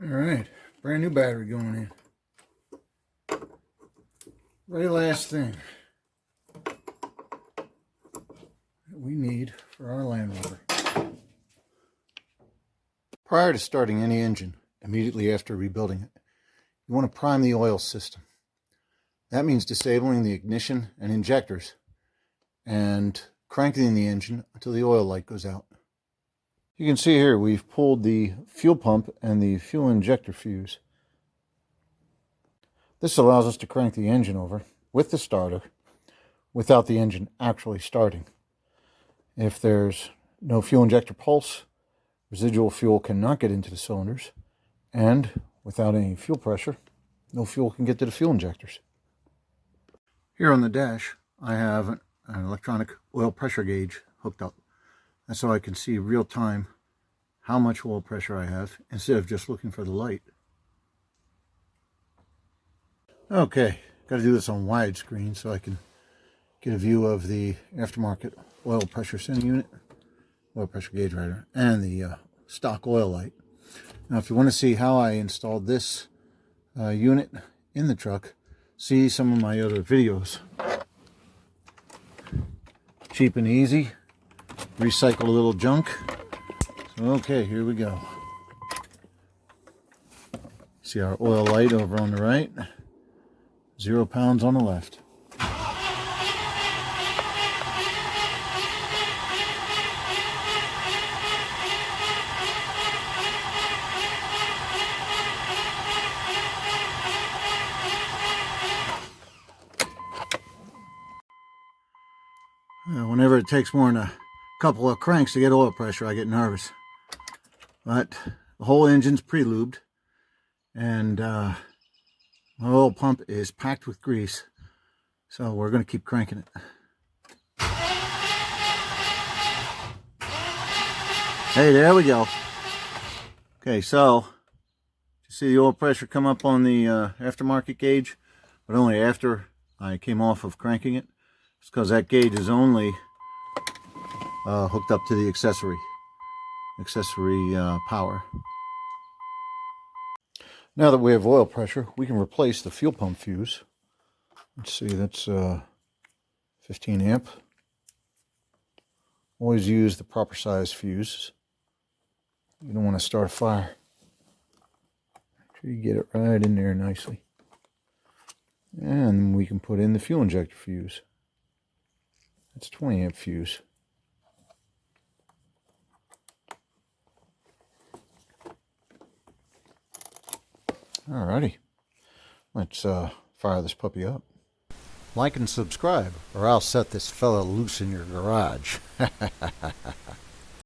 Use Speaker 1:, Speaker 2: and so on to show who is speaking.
Speaker 1: All right, brand new battery going in. Very last thing that we need for our Land Rover. Prior to starting any engine, immediately after rebuilding it, you want to prime the oil system. That means disabling the ignition and injectors and cranking the engine until the oil light goes out. You can see here we've pulled the fuel pump and the fuel injector fuse. This allows us to crank the engine over with the starter without the engine actually starting. If there's no fuel injector pulse, residual fuel cannot get into the cylinders, and without any fuel pressure, no fuel can get to the fuel injectors. Here on the dash, I have an electronic oil pressure gauge hooked up. That's so I can see real time how much oil pressure I have instead of just looking for the light. Okay, got to do this on widescreen so I can get a view of the aftermarket oil pressure sending unit, oil pressure gauge rather, and the stock oil light. Now if you want to see how I installed this unit in the truck, see some of my other videos. Cheap and easy, recycle a little junk. So, okay, here we go. See our oil light over on the right, 0 pounds on the left. Whenever it takes more than a couple of cranks to get oil pressure, I get nervous. But the whole engine's pre-lubed, and my oil pump is packed with grease, so we're going to keep cranking it. Hey, there we go. Okay, so you see the oil pressure come up on the aftermarket gauge, but only after I came off of cranking it. It's because that gauge is only hooked up to the accessory power. Now that we have oil pressure, we can replace the fuel pump fuse. Let's see, that's 15 amp. Always use the proper size fuse. You don't want to start a fire. Make sure you get it right in there nicely. And we can put in the fuel injector fuse. That's 20 amp fuse. Alrighty, let's fire this puppy up. Like and subscribe, or I'll set this fella loose in your garage.